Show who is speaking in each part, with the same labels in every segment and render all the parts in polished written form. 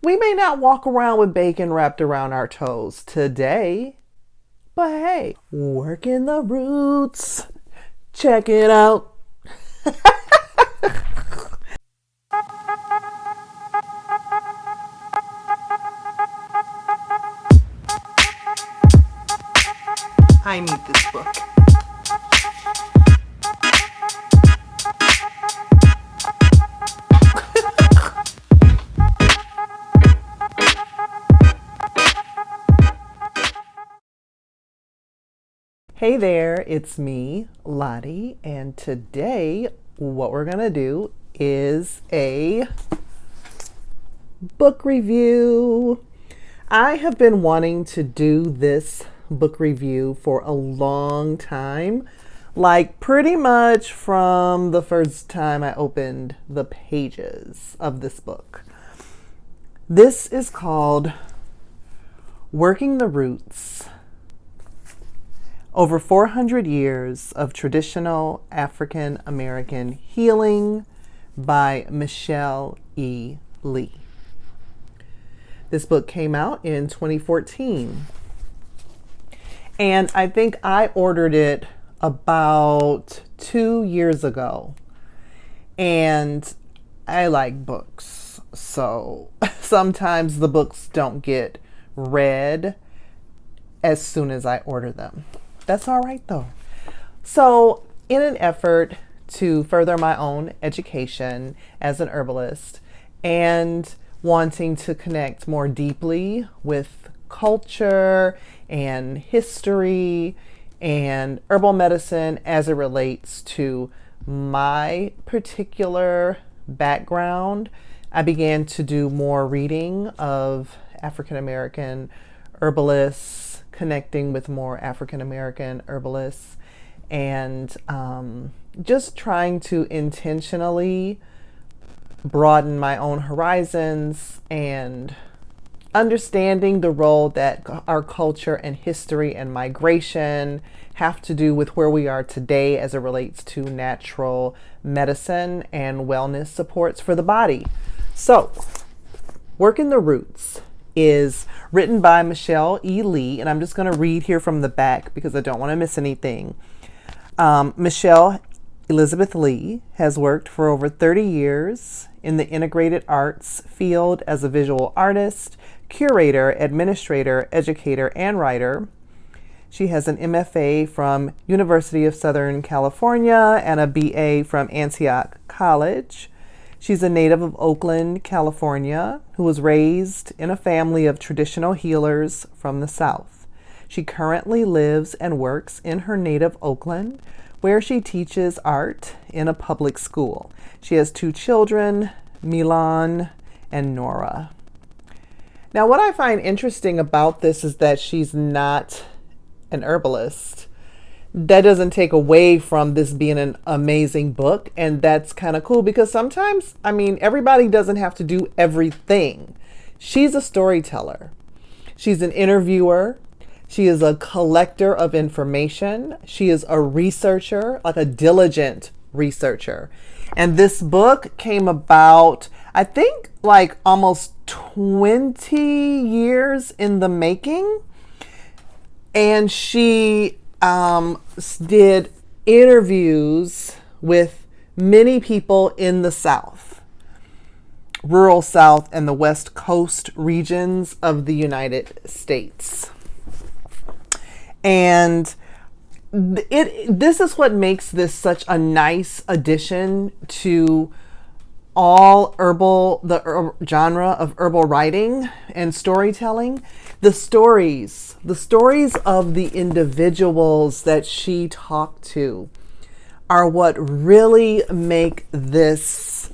Speaker 1: We may not walk around with bacon wrapped around our toes today, but hey, working the roots. Check it out. I need this book. Hey there, it's me, Lottie, and today what we're going to do is a book review. I have been wanting to do this book review for a long time, like pretty much from the first time I opened the pages of this book. This is called Working the Roots. Over 400 years of traditional African American healing by Michelle E. Lee. This book came out in 2014. And I think I ordered it about 2 years ago. And I like books. So sometimes the books don't get read as soon as I order them. That's all right though. So in an effort to further my own education as an herbalist and wanting to connect more deeply with culture and history and herbal medicine as it relates to my particular background, I began to do more reading of African American herbalists, connecting with more African American herbalists, and just trying to intentionally broaden my own horizons and understanding the role that our culture and history and migration have to do with where we are today as it relates to natural medicine and wellness supports for the body. So, Working the Roots is written by Michelle E. Lee, and I'm just going to read here from the back because I don't want to miss anything. Michelle Elizabeth Lee has worked for over 30 years in the integrated arts field as a visual artist, curator, administrator, educator, and writer. She has an MFA from University of Southern California and a BA from Antioch College. She's a native of Oakland, California, who was raised in a family of traditional healers from the South. She currently lives and works in her native Oakland, where she teaches art in a public school. She has 2 children, Milan and Nora. Now, what I find interesting about this is that she's not an herbalist. That doesn't take away from this being an amazing book, and that's kind of cool because sometimes, everybody doesn't have to do everything. She's a storyteller. She's an interviewer. She is a collector of information. She is a researcher, like a diligent researcher. And this book came about, I think, like almost 20 years in the making. And she did interviews with many people in the South, rural South, and the West Coast regions of the United States. And this is what makes this such a nice addition to all the genre of herbal writing and storytelling. The stories of the individuals that she talked to are what really make this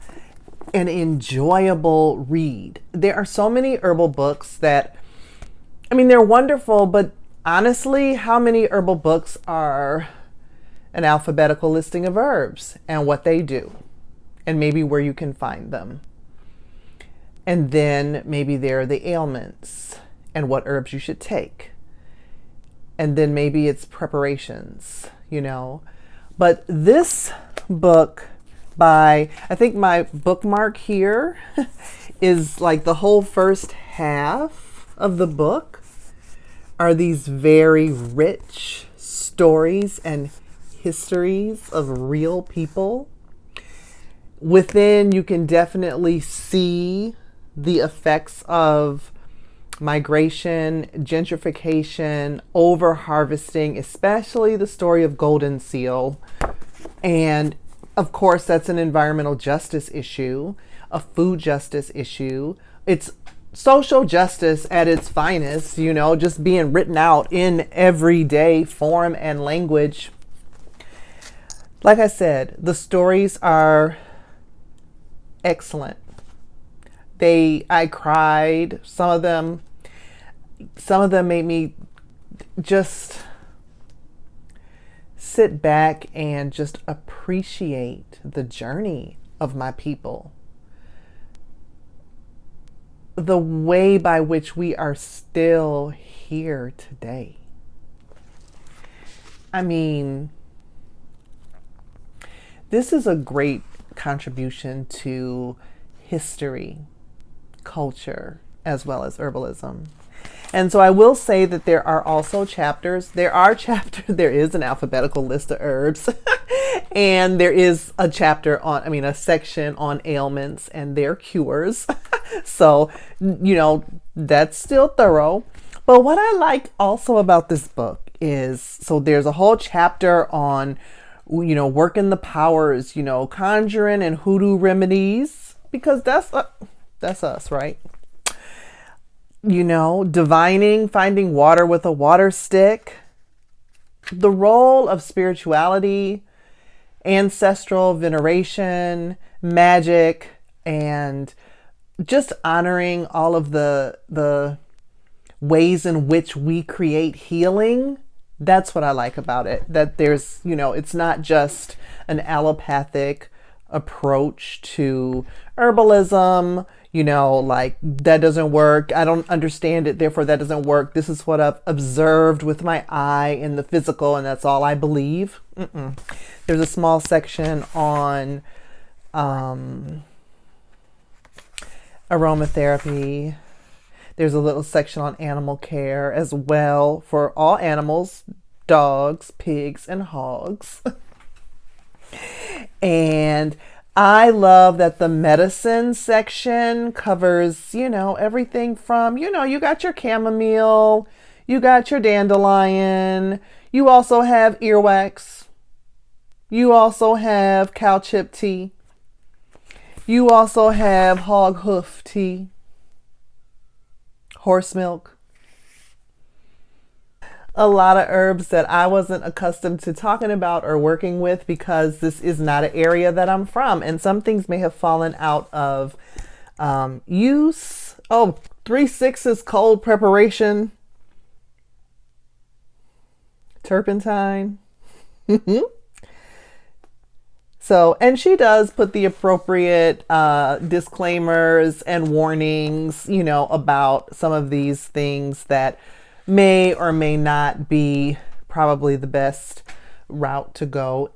Speaker 1: an enjoyable read. There are so many herbal books that, they're wonderful, but honestly, how many herbal books are an alphabetical listing of herbs and what they do, and maybe where you can find them? And then maybe there are the ailments and what herbs you should take. And then maybe it's preparations, But this book I think my bookmark here is like the whole first half of the book are these very rich stories and histories of real people. Within, you can definitely see the effects of migration, gentrification, over harvesting, especially the story of golden seal. And of course, that's an environmental justice issue, a food justice issue. It's social justice at its finest, you know, just being written out in everyday form and language. Like I said, the stories are excellent. I cried. Some of them made me just sit back and just appreciate the journey of my people. The way by which we are still here today. I mean, this is a great contribution to history, culture, as well as herbalism. And so I will say that there are also chapters. There is an alphabetical list of herbs. And there is a section on ailments and their cures. So, you know, that's still thorough. But what I like also about this book is, so there's a whole chapter on, you know, working the powers, you know, conjuring and hoodoo remedies, because that's us, right? You know, divining, finding water with a water stick, the role of spirituality, ancestral veneration, magic, and just honoring all of the ways in which we create healing. That's what I like about it. That there's, you know, it's not just an allopathic approach to herbalism, you know, like that doesn't work. I don't understand it, therefore that doesn't work. This is what I've observed with my eye in the physical, and that's all I believe. There's a small section on aromatherapy. There's a little section on animal care as well, for all animals, dogs, pigs, and hogs. And I love that the medicine section covers, you know, everything from, you know, you got your chamomile, you got your dandelion, you also have earwax, you also have cow chip tea, you also have hog hoof tea, horse milk. A lot of herbs that I wasn't accustomed to talking about or working with, because this is not an area that I'm from, and some things may have fallen out of use. 3/6 cold preparation, turpentine. So, and she does put the appropriate disclaimers and warnings, you know, about some of these things that may or may not be probably the best route to go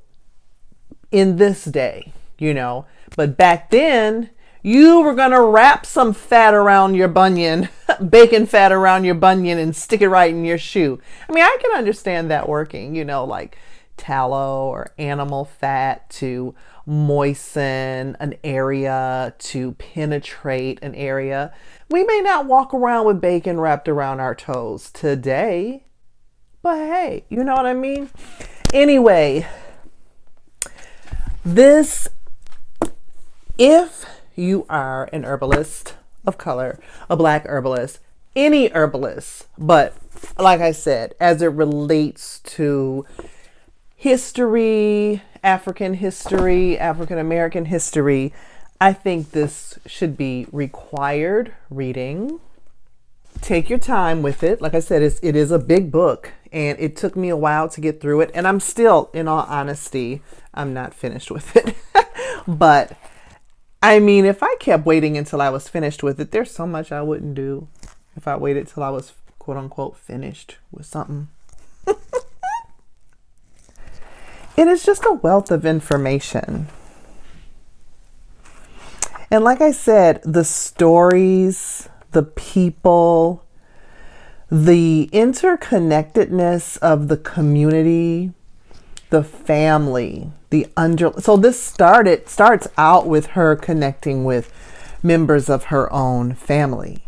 Speaker 1: in this day, you know. But back then, you were going to wrap some fat around your bunion, bacon fat around your bunion, and stick it right in your shoe. I mean, I can understand that working, you know, like tallow or animal fat to moisten an area, to penetrate an area. We may not walk around with bacon wrapped around our toes today, but hey, you know what I mean? Anyway, if you are an herbalist of color, a black herbalist, any herbalist, but like I said, as it relates to history, African American history, I think this should be required reading. Take your time with it. Like I said, it is a big book, and it took me a while to get through it. And I'm still, in all honesty, I'm not finished with it. But I mean, if I kept waiting until I was finished with it, there's so much I wouldn't do if I waited till I was quote unquote finished with something. It is just a wealth of information. And like I said, the stories, the people, the interconnectedness of the community, the family, so this starts out with her connecting with members of her own family,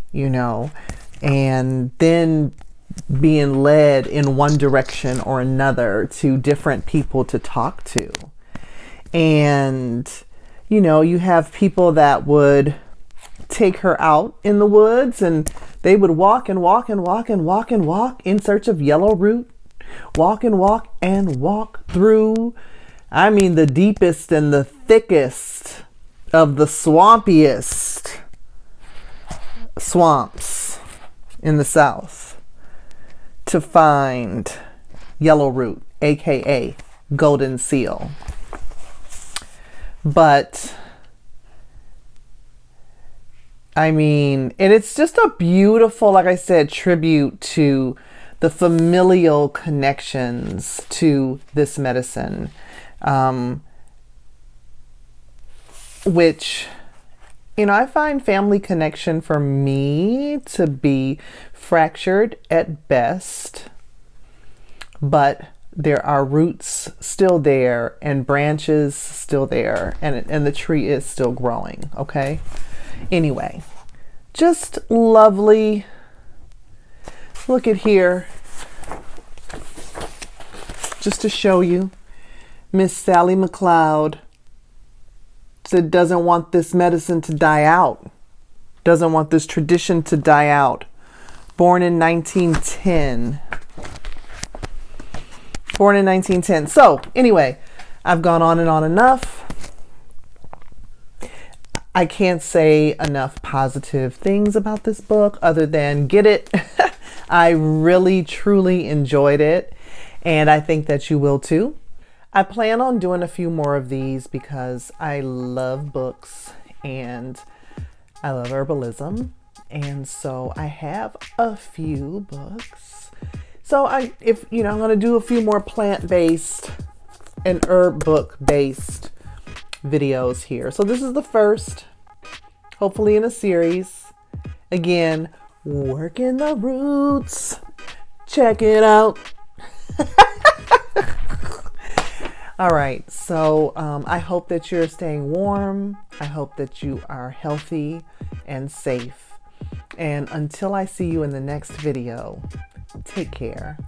Speaker 1: and then being led in one direction or another to different people to talk to. And you have people that would take her out in the woods, and they would walk and walk and walk and walk and walk in search of yellow root, walk and walk and walk through, the deepest and the thickest of the swampiest swamps in the South to find yellow root, aka golden seal. But and it's just a beautiful, like I said, tribute to the familial connections to this medicine, which, I find family connection for me to be fractured at best, but there are roots still there and branches still there, and the tree is still growing, okay? Anyway, just lovely. Look at here. Just to show you, Miss Sally McLeod said doesn't want this medicine to die out. Doesn't want this tradition to die out. Born in 1910. Born in 1910. So, anyway, I've gone on and on enough. I can't say enough positive things about this book other than get it. I really, truly enjoyed it, and I think that you will too. I plan on doing a few more of these because I love books and I love herbalism, and so I have a few books. So I'm going to do a few more plant-based and herb book-based videos here. So this is the first, hopefully in a series. Again, working the roots. Check it out. All right, so I hope that you're staying warm. I hope that you are healthy and safe. And until I see you in the next video, take care.